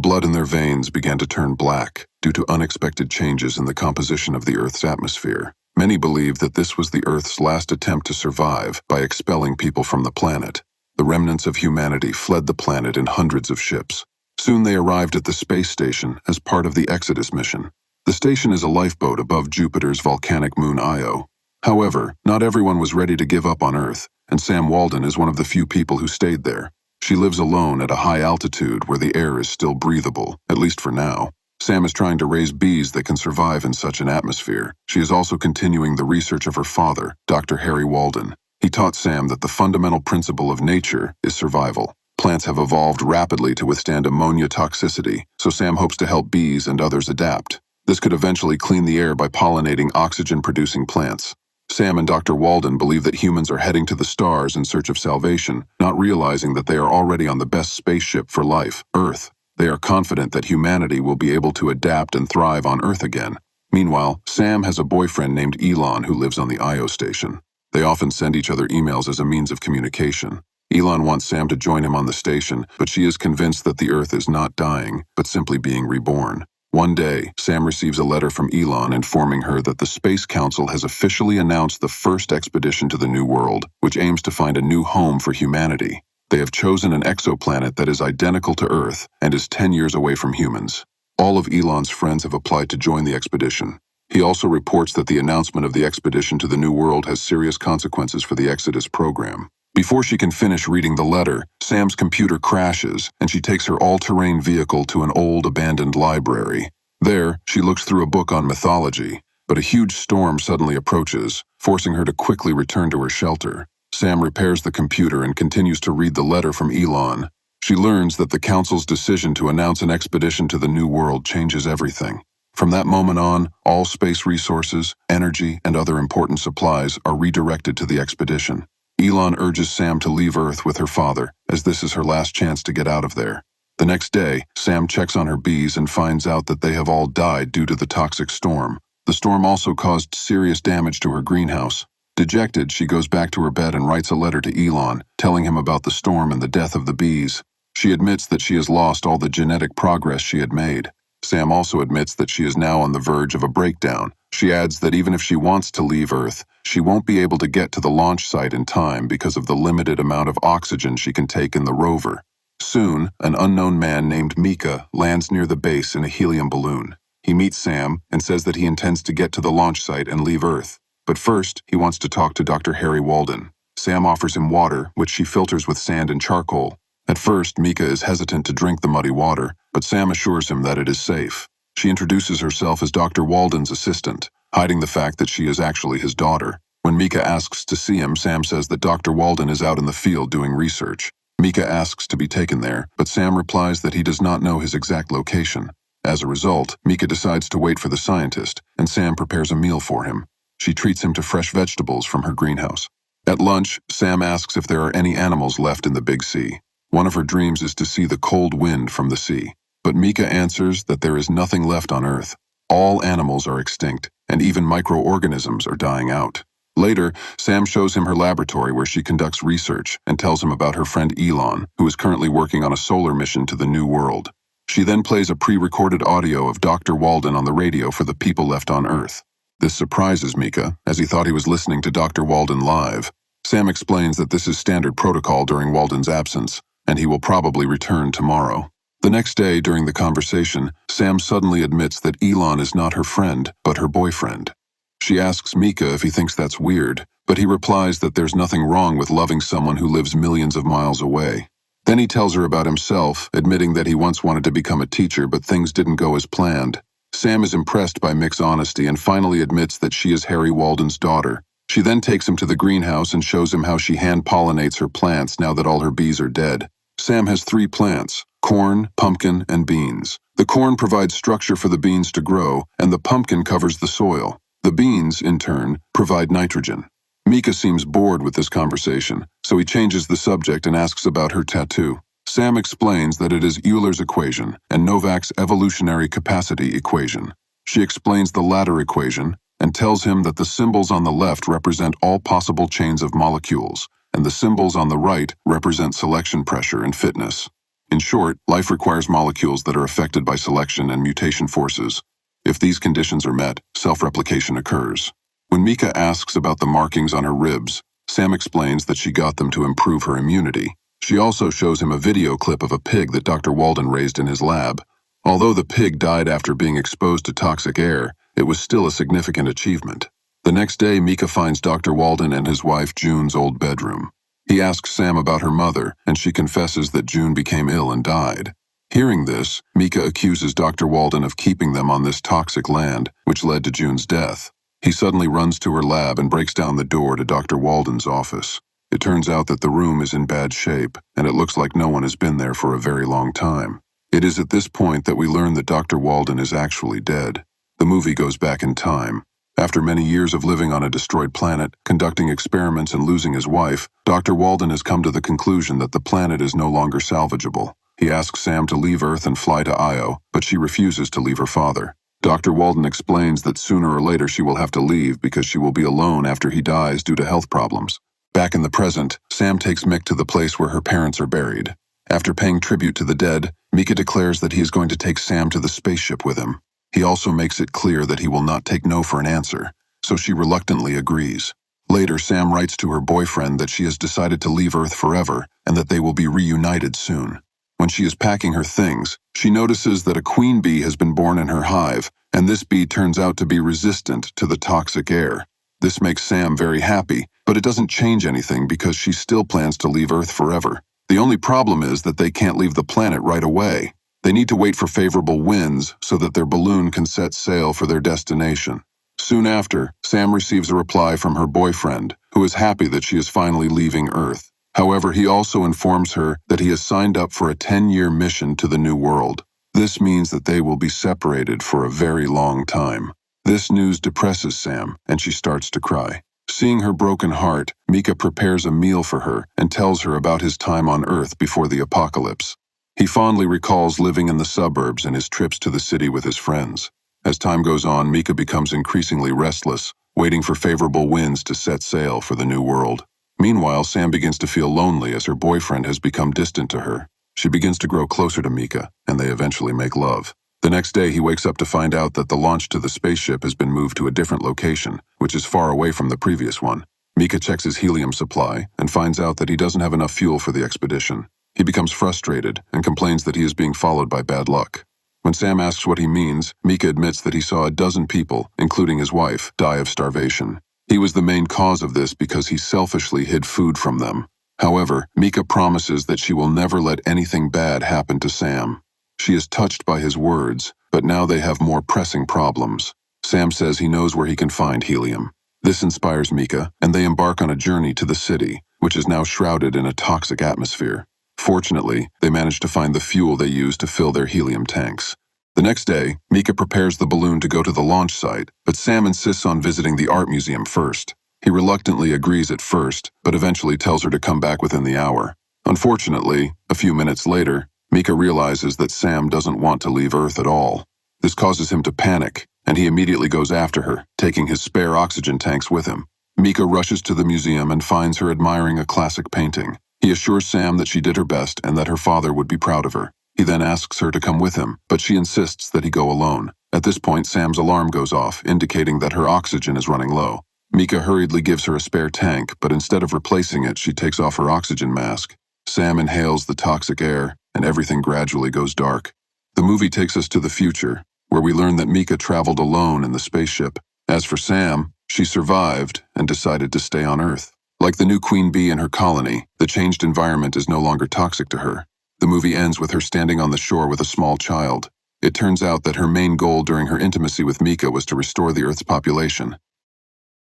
blood in their veins began to turn black due to unexpected changes in the composition of the Earth's atmosphere. Many believed that this was the Earth's last attempt to survive by expelling people from the planet. The remnants of humanity fled the planet in hundreds of ships. Soon they arrived at the space station as part of the Exodus mission. The station is a lifeboat above Jupiter's volcanic moon Io. However, not everyone was ready to give up on Earth, and Sam Walden is one of the few people who stayed there. She lives alone at a high altitude where the air is still breathable, at least for now. Sam is trying to raise bees that can survive in such an atmosphere. She is also continuing the research of her father, Dr. Harry Walden. He taught Sam that the fundamental principle of nature is survival. Plants have evolved rapidly to withstand ammonia toxicity, so Sam hopes to help bees and others adapt. This could eventually clean the air by pollinating oxygen-producing plants. Sam and Dr. Walden believe that humans are heading to the stars in search of salvation, not realizing that they are already on the best spaceship for life, Earth. They are confident that humanity will be able to adapt and thrive on Earth again. Meanwhile, Sam has a boyfriend named Elon who lives on the Io station. They often send each other emails as a means of communication. Elon wants Sam to join him on the station, but she is convinced that the Earth is not dying, but simply being reborn. One day, Sam receives a letter from Elon informing her that the Space Council has officially announced the first expedition to the New World, which aims to find a new home for humanity. They have chosen an exoplanet that is identical to Earth and is 10 years away from humans. All of Elon's friends have applied to join the expedition. He also reports that the announcement of the expedition to the New World has serious consequences for the Exodus program. Before she can finish reading the letter, Sam's computer crashes, and she takes her all-terrain vehicle to an old, abandoned library. There, she looks through a book on mythology, but a huge storm suddenly approaches, forcing her to quickly return to her shelter. Sam repairs the computer and continues to read the letter from Elon. She learns that the Council's decision to announce an expedition to the New World changes everything. From that moment on, all space resources, energy, and other important supplies are redirected to the expedition. Elon urges Sam to leave Earth with her father, as this is her last chance to get out of there. The next day, Sam checks on her bees and finds out that they have all died due to the toxic storm. The storm also caused serious damage to her greenhouse. Dejected, she goes back to her bed and writes a letter to Elon, telling him about the storm and the death of the bees. She admits that she has lost all the genetic progress she had made. Sam also admits that she is now on the verge of a breakdown. She adds that even if she wants to leave Earth, she won't be able to get to the launch site in time because of the limited amount of oxygen she can take in the rover. Soon, an unknown man named Mika lands near the base in a helium balloon. He meets Sam and says that he intends to get to the launch site and leave Earth. But first, he wants to talk to Dr. Harry Walden. Sam offers him water, which she filters with sand and charcoal. At first, Mika is hesitant to drink the muddy water, but Sam assures him that it is safe. She introduces herself as Dr. Walden's assistant, hiding the fact that she is actually his daughter. When Mika asks to see him, Sam says that Dr. Walden is out in the field doing research. Mika asks to be taken there, but Sam replies that he does not know his exact location. As a result, Mika decides to wait for the scientist, and Sam prepares a meal for him. She treats him to fresh vegetables from her greenhouse. At lunch, Sam asks if there are any animals left in the big sea. One of her dreams is to see the cold wind from the sea. But Mika answers that there is nothing left on Earth. All animals are extinct, and even microorganisms are dying out. Later, Sam shows him her laboratory where she conducts research and tells him about her friend Elon, who is currently working on a solar mission to the New World. She then plays a pre-recorded audio of Dr. Walden on the radio for the people left on Earth. This surprises Mika, as he thought he was listening to Dr. Walden live. Sam explains that this is standard protocol during Walden's absence, and he will probably return tomorrow. The next day, during the conversation, Sam suddenly admits that Elon is not her friend, but her boyfriend. She asks Mika if he thinks that's weird, but he replies that there's nothing wrong with loving someone who lives millions of miles away. Then he tells her about himself, admitting that he once wanted to become a teacher, but things didn't go as planned. Sam is impressed by Mick's honesty and finally admits that she is Harry Walden's daughter. She then takes him to the greenhouse and shows him how she hand-pollinates her plants now that all her bees are dead. Sam has 3 plants: corn, pumpkin, and beans. The corn provides structure for the beans to grow, and the pumpkin covers the soil. The beans, in turn, provide nitrogen. Mika seems bored with this conversation, so he changes the subject and asks about her tattoo. Sam explains that it is Euler's equation and Novak's evolutionary capacity equation. She explains the latter equation and tells him that the symbols on the left represent all possible chains of molecules, and the symbols on the right represent selection pressure and fitness. In short, life requires molecules that are affected by selection and mutation forces. If these conditions are met, self-replication occurs. When Mika asks about the markings on her ribs, Sam explains that she got them to improve her immunity. She also shows him a video clip of a pig that Dr. Walden raised in his lab. Although the pig died after being exposed to toxic air, it was still a significant achievement. The next day, Mika finds Dr. Walden and his wife June's old bedroom. He asks Sam about her mother, and she confesses that June became ill and died. Hearing this, Mika accuses Dr. Walden of keeping them on this toxic land, which led to June's death. He suddenly runs to her lab and breaks down the door to Dr. Walden's office. It turns out that the room is in bad shape, and it looks like no one has been there for a very long time. It is at this point that we learn that Dr. Walden is actually dead. The movie goes back in time. After many years of living on a destroyed planet, conducting experiments and losing his wife, Dr. Walden has come to the conclusion that the planet is no longer salvageable. He asks Sam to leave Earth and fly to Io, but she refuses to leave her father. Dr. Walden explains that sooner or later she will have to leave because she will be alone after he dies due to health problems. Back in the present, Sam takes Mick to the place where her parents are buried. After paying tribute to the dead, Mika declares that he is going to take Sam to the spaceship with him. He also makes it clear that he will not take no for an answer, so she reluctantly agrees. Later, Sam writes to her boyfriend that she has decided to leave Earth forever and that they will be reunited soon. When she is packing her things, she notices that a queen bee has been born in her hive, and this bee turns out to be resistant to the toxic air. This makes Sam very happy, but it doesn't change anything because she still plans to leave Earth forever. The only problem is that they can't leave the planet right away. They need to wait for favorable winds so that their balloon can set sail for their destination. Soon after, Sam receives a reply from her boyfriend, who is happy that she is finally leaving Earth. However, he also informs her that he has signed up for a 10-year mission to the New World. This means that they will be separated for a very long time. This news depresses Sam, and she starts to cry. Seeing her broken heart, Mika prepares a meal for her and tells her about his time on Earth before the apocalypse. He fondly recalls living in the suburbs and his trips to the city with his friends. As time goes on, Mika becomes increasingly restless, waiting for favorable winds to set sail for the New World. Meanwhile, Sam begins to feel lonely as her boyfriend has become distant to her. She begins to grow closer to Mika, and they eventually make love. The next day, he wakes up to find out that the launch to the spaceship has been moved to a different location, which is far away from the previous one. Mika checks his helium supply and finds out that he doesn't have enough fuel for the expedition. He becomes frustrated and complains that he is being followed by bad luck. When Sam asks what he means, Mika admits that he saw a dozen people, including his wife, die of starvation. He was the main cause of this because he selfishly hid food from them. However, Mika promises that she will never let anything bad happen to Sam. She is touched by his words, but now they have more pressing problems. Sam says he knows where he can find helium. This inspires Mika, and they embark on a journey to the city, which is now shrouded in a toxic atmosphere. Fortunately, they manage to find the fuel they use to fill their helium tanks. The next day, Mika prepares the balloon to go to the launch site, but Sam insists on visiting the art museum first. He reluctantly agrees at first, but eventually tells her to come back within the hour. Unfortunately, a few minutes later, Mika realizes that Sam doesn't want to leave Earth at all. This causes him to panic, and he immediately goes after her, taking his spare oxygen tanks with him. Mika rushes to the museum and finds her admiring a classic painting. He assures Sam that she did her best and that her father would be proud of her. He then asks her to come with him, but she insists that he go alone. At this point, Sam's alarm goes off, indicating that her oxygen is running low. Mika hurriedly gives her a spare tank, but instead of replacing it, she takes off her oxygen mask. Sam inhales the toxic air, and everything gradually goes dark. The movie takes us to the future, where we learn that Mika traveled alone in the spaceship. As for Sam, she survived and decided to stay on Earth. Like the new queen bee in her colony, the changed environment is no longer toxic to her. The movie ends with her standing on the shore with a small child. It turns out that her main goal during her intimacy with Mika was to restore the Earth's population.